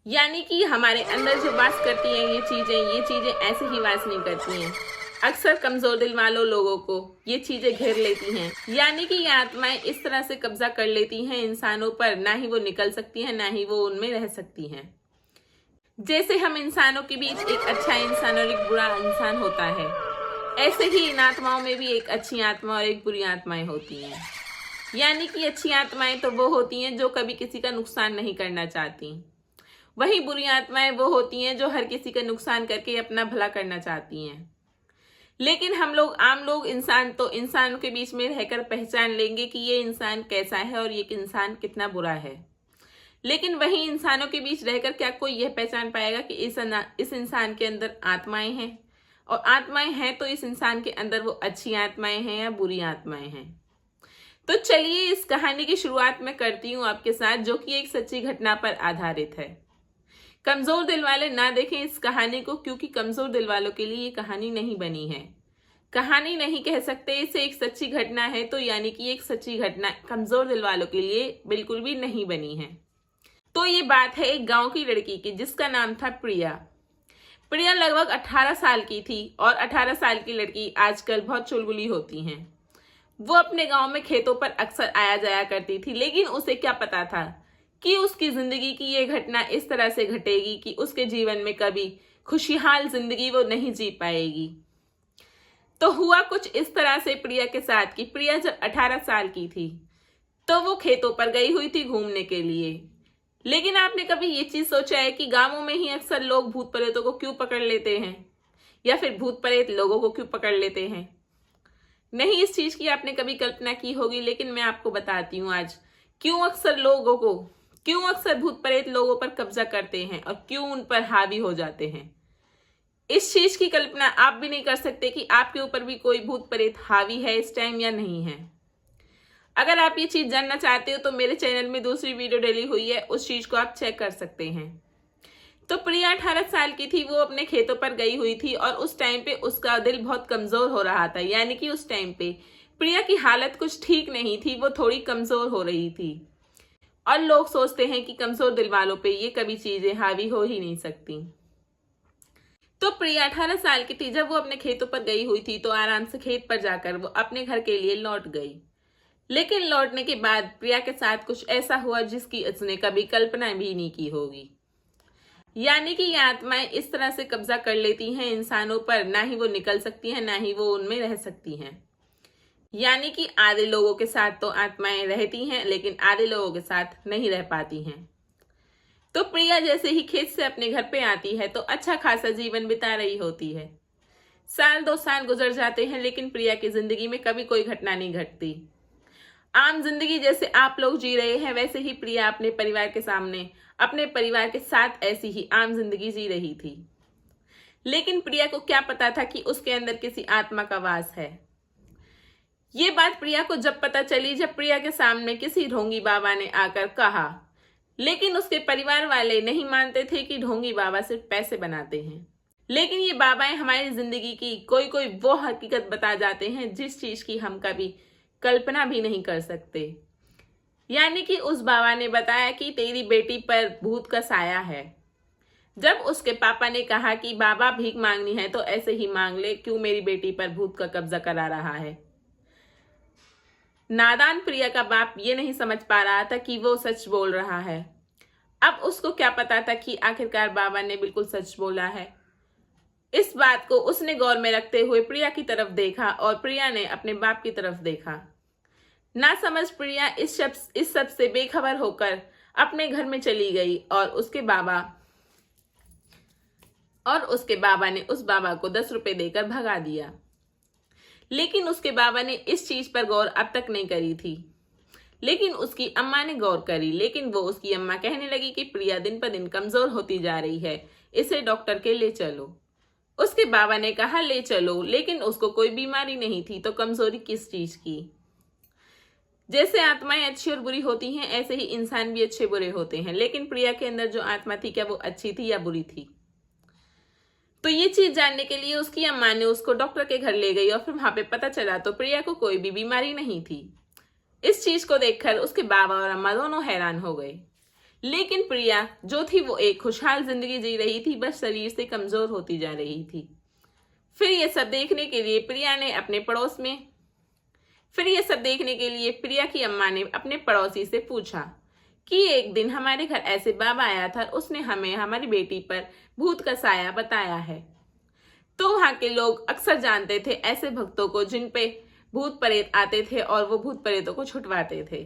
यानी कि हमारे अंदर जो वास करती हैं ये चीजें ऐसे ही वास नहीं करती हैं। अक्सर कमजोर दिल वालों लोगों को ये चीजें घेर लेती हैं, यानी कि ये आत्माएं इस तरह से कब्जा कर लेती हैं इंसानों पर, ना ही वो निकल सकती हैं ना ही वो उनमें रह सकती हैं। जैसे हम इंसानों के बीच एक अच्छा इंसान और एक बुरा इंसान होता है, ऐसे ही इन आत्माओं में भी एक अच्छी आत्मा और एक बुरी आत्माएं होती हैं। यानी कि अच्छी आत्माएं तो वो होती हैं जो कभी किसी का नुकसान नहीं करना चाहती, वहीं बुरी आत्माएं वो होती हैं जो हर किसी का नुकसान करके अपना भला करना चाहती हैं। लेकिन हम लोग आम लोग इंसान तो इंसानों के बीच में रहकर पहचान लेंगे कि ये इंसान कैसा है और ये इंसान कितना बुरा है। लेकिन वहीं इंसानों के बीच रहकर क्या कोई यह पहचान पाएगा कि इस इंसान के अंदर आत्माएं हैं, और आत्माएं हैं तो इस इंसान के अंदर वो अच्छी आत्माएं हैं या बुरी आत्माएं हैं। तो चलिए इस कहानी की शुरुआत मैं करती हूँ आपके साथ, जो कि एक सच्ची घटना पर आधारित है। कमजोर दिल वाले ना देखें इस कहानी को, क्योंकि कमजोर दिल वालों के लिए ये कहानी नहीं बनी है। कहानी नहीं कह सकते इसे, एक सच्ची घटना है। तो यानी कि एक सच्ची घटना कमजोर दिल वालों के लिए बिल्कुल भी नहीं बनी है। तो ये बात है एक गांव की लड़की की, जिसका नाम था प्रिया। प्रिया लगभग 18 साल की थी, और 18 साल की लड़की आजकल बहुत चुलबुली होती हैं। वो अपने गांव में खेतों पर अक्सर आया जाया करती थी, लेकिन उसे क्या पता था कि उसकी जिंदगी की ये घटना इस तरह से घटेगी कि उसके जीवन में कभी खुशहाल जिंदगी वो नहीं जी पाएगी। तो हुआ कुछ इस तरह से प्रिया के साथ कि प्रिया जब 18 साल की थी तो वो खेतों पर गई हुई थी घूमने के लिए। लेकिन आपने कभी ये चीज सोचा है कि गांवों में ही अक्सर लोग भूत प्रेतों को क्यों पकड़ लेते हैं, या फिर भूत प्रेत लोगों को क्यों पकड़ लेते हैं? नहीं, इस चीज की आपने कभी कल्पना की होगी, लेकिन मैं आपको बताती हूँ आज क्यों अक्सर भूत प्रेत लोगों पर कब्जा करते हैं और क्यों उन पर हावी हो जाते हैं। इस चीज की कल्पना आप भी नहीं कर सकते कि आपके ऊपर भी कोई भूत प्रेत हावी है इस टाइम या नहीं है। अगर आप ये चीज जानना चाहते हो तो मेरे चैनल में दूसरी वीडियो डली हुई है, उस चीज को आप चेक कर सकते हैं। तो प्रिया 18 साल की थी, वो अपने खेतों पर गई हुई थी, और उस टाइम पे उसका दिल बहुत कमजोर हो रहा था। यानी कि उस टाइम पे प्रिया की हालत कुछ ठीक नहीं थी, वो थोड़ी कमजोर हो रही थी। और लोग सोचते हैं कि कमजोर दिल वालों पे ये कभी चीजें हावी हो ही नहीं सकती। तो प्रिया 18 साल की थी जब वो अपने खेतों पर गई हुई थी, तो आराम से खेत पर जाकर वो अपने घर के लिए लौट गई। लेकिन लौटने के बाद प्रिया के साथ कुछ ऐसा हुआ जिसकी उसने कभी कल्पना भी नहीं की होगी। यानी कि ये आत्माएं इस तरह से कब्जा कर लेती हैं इंसानों पर, ना ही वो निकल सकती हैं ना ही वो उनमें रह सकती हैं। यानी कि आधे लोगों के साथ तो आत्माएं रहती हैं, लेकिन आधे लोगों के साथ नहीं रह पाती हैं। तो प्रिया जैसे ही खेत से अपने घर पे आती है तो अच्छा खासा जीवन बिता रही होती है। साल 2 साल गुजर जाते हैं, लेकिन प्रिया की जिंदगी में कभी कोई घटना नहीं घटती। आम जिंदगी जैसे आप लोग जी रहे हैं, वैसे ही प्रिया अपने परिवार के साथ ऐसी ही आम जिंदगी जी रही थी। लेकिन प्रिया को क्या पता था कि उसके अंदर किसी आत्मा का वास है। ये बात प्रिया को जब पता चली, जब प्रिया के सामने किसी ढोंगी बाबा ने आकर कहा। लेकिन उसके परिवार वाले नहीं मानते थे कि ढोंगी बाबा सिर्फ पैसे बनाते हैं। लेकिन ये बाबाएं हमारी जिंदगी की कोई कोई वो हकीकत बता जाते हैं जिस चीज की हम कभी कल्पना भी नहीं कर सकते। यानी कि उस बाबा ने बताया कि तेरी बेटी पर भूत का साया है। जब उसके पापा ने कहा कि बाबा भीख मांगनी है तो ऐसे ही मांग ले, क्यों मेरी बेटी पर भूत का कब्जा करा रहा है। नादान प्रिया का बाप ये नहीं समझ पा रहा था कि वो सच बोल रहा है। अब उसको क्या पता था कि आखिरकार बाबा ने बिल्कुल सच बोला है। इस बात को उसने गौर में रखते हुए प्रिया की तरफ देखा, और प्रिया ने अपने बाप की तरफ देखा। ना समझ प्रिया इस सब से बेखबर होकर अपने घर में चली गई, और उसके बाबा ने उस बाबा को 10 रुपए देकर भगा दिया। लेकिन उसके बाबा ने इस चीज पर गौर अब तक नहीं करी थी, लेकिन उसकी अम्मा ने गौर करी। लेकिन वो उसकी अम्मा कहने लगी कि प्रिया दिन पर दिन कमजोर होती जा रही है, इसे डॉक्टर के ले चलो। उसके बाबा ने कहा ले चलो, लेकिन उसको कोई बीमारी नहीं थी, तो कमजोरी किस चीज की। जैसे आत्माएं अच्छी और बुरी होती हैं, ऐसे ही इंसान भी अच्छे बुरे होते हैं। लेकिन प्रिया के अंदर जो आत्मा थी, क्या वो अच्छी थी या बुरी थी? तो ये चीज जानने के लिए उसकी अम्मा ने उसको डॉक्टर के घर ले गई, और फिर वहां पे पता चला तो प्रिया को कोई भी बीमारी नहीं थी। इस चीज को देखकर उसके बाबा और अम्मा दोनों हैरान हो गए। लेकिन प्रिया जो थी वो एक खुशहाल जिंदगी जी रही थी, बस शरीर से कमजोर होती जा रही थी। फिर ये सब देखने के लिए प्रिया की अम्मा ने अपने पड़ोसी से पूछा कि एक दिन हमारे घर ऐसे बाबा आया था, उसने हमें हमारी बेटी पर भूत का साया बताया है। तो वहाँ के लोग अक्सर जानते थे ऐसे भक्तों को जिन पे भूत प्रेत आते थे और वो भूत प्रेतों को छुटवाते थे।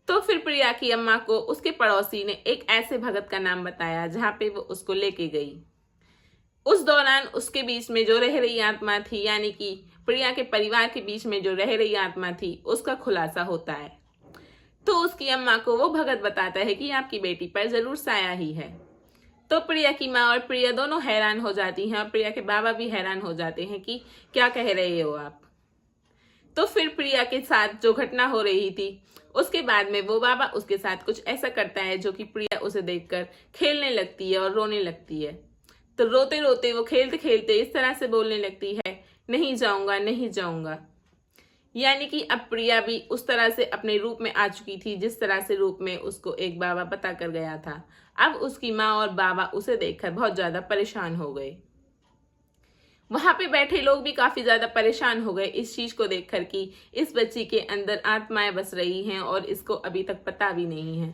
तो फिर प्रिया की अम्मा को उसके पड़ोसी ने एक ऐसे भगत का नाम बताया जहाँ पे वो उसको लेके गई। उस दौरान उसके बीच में जो रह रही आत्मा थी, यानी कि प्रिया के परिवार के बीच में जो रह रही आत्मा थी, उसका खुलासा होता है। तो उसकी अम्मा को वो भगत बताता है कि आपकी बेटी पर जरूर साया ही है। तो प्रिया की माँ और प्रिया दोनों हैरान हो जाती हैं और प्रिया के बाबा भी हैरान हो जाते हैं कि क्या कह रहे हो आप। तो फिर प्रिया के साथ जो घटना हो रही थी, उसके बाद में वो बाबा उसके साथ कुछ ऐसा करता है जो कि प्रिया उसे देखकर खेलने लगती है और रोने लगती है। तो रोते रोते वो खेलते खेलते इस तरह से बोलने लगती है, नहीं जाऊंगा, नहीं जाऊंगा। यानी कि अब प्रिया भी उस तरह से अपने रूप में आ चुकी थी जिस तरह से रूप में उसको एक बाबा बता कर गया था। अब उसकी माँ और बाबा उसे देखकर बहुत ज्यादा परेशान हो गए। वहां पे बैठे लोग भी काफी ज्यादा परेशान हो गए इस चीज को देखकर कि इस बच्ची के अंदर आत्माएं बस रही हैं और इसको अभी तक पता भी नहीं है।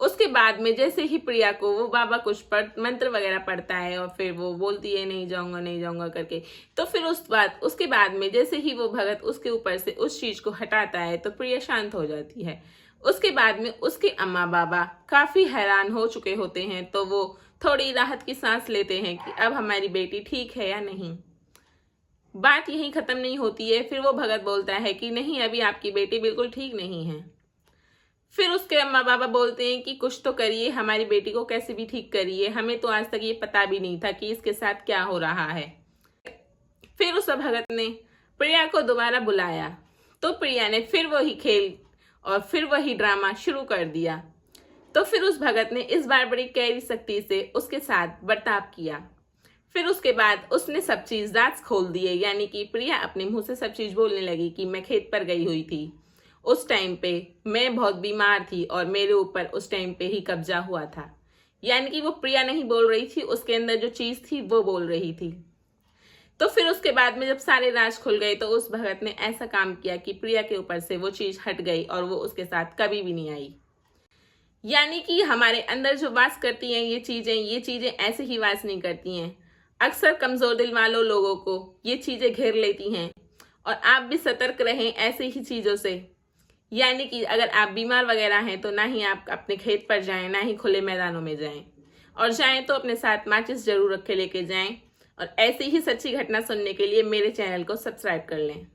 उसके बाद में जैसे ही प्रिया को वो बाबा कुछ मंत्र वगैरह पढ़ता है और फिर वो बोलती है नहीं जाऊंगा, नहीं जाऊंगा करके, तो फिर उसके बाद में जैसे ही वो भगत उसके ऊपर से उस चीज को हटाता है तो प्रिया शांत हो जाती है। उसके बाद में उसके अम्मा बाबा काफी हैरान हो चुके होते हैं, तो वो थोड़ी राहत की सांस लेते हैं कि अब हमारी बेटी ठीक है या नहीं। बात यहीं खत्म नहीं होती है। फिर वो भगत बोलता है कि नहीं, अभी आपकी बेटी बिल्कुल ठीक नहीं है। फिर उसके अम्मा बाबा बोलते हैं कि कुछ तो करिए, हमारी बेटी को कैसे भी ठीक करिए, हमें तो आज तक ये पता भी नहीं था कि इसके साथ क्या हो रहा है। फिर उस भगत ने प्रिया को दोबारा बुलाया तो प्रिया ने फिर वही खेल और फिर वही ड्रामा शुरू कर दिया। तो फिर उस भगत ने इस बार बड़ी गहरी सख्ती से उसके साथ बर्ताव किया। फिर उसके बाद उसने सब चीज दांत खोल दिए, यानी कि प्रिया अपने मुंह से सब चीज बोलने लगी कि मैं खेत पर गई हुई थी, उस टाइम पे मैं बहुत बीमार थी और मेरे ऊपर उस टाइम पे ही कब्जा हुआ था। यानी कि वो प्रिया नहीं बोल रही थी, उसके अंदर जो चीज थी वो बोल रही थी। तो फिर उसके बाद में जब सारे राज खुल गए तो उस भगत ने ऐसा काम किया कि प्रिया के ऊपर से वो चीज हट गई और वो उसके साथ कभी भी नहीं आई। यानी कि हमारे अंदर जो वास करती हैं ये चीजें ऐसे ही वास नहीं करती हैं। अक्सर कमजोर दिल वालों लोगों को ये चीजें घेर लेती हैं और आप भी सतर्क रहें ऐसे ही चीजों से। यानी कि अगर आप बीमार वगैरह हैं तो ना ही आप अपने खेत पर जाएं, ना ही खुले मैदानों में जाएं, और जाएं तो अपने साथ माचिस जरूर रख के लेके जाएं। और ऐसी ही सच्ची घटना सुनने के लिए मेरे चैनल को सब्सक्राइब कर लें।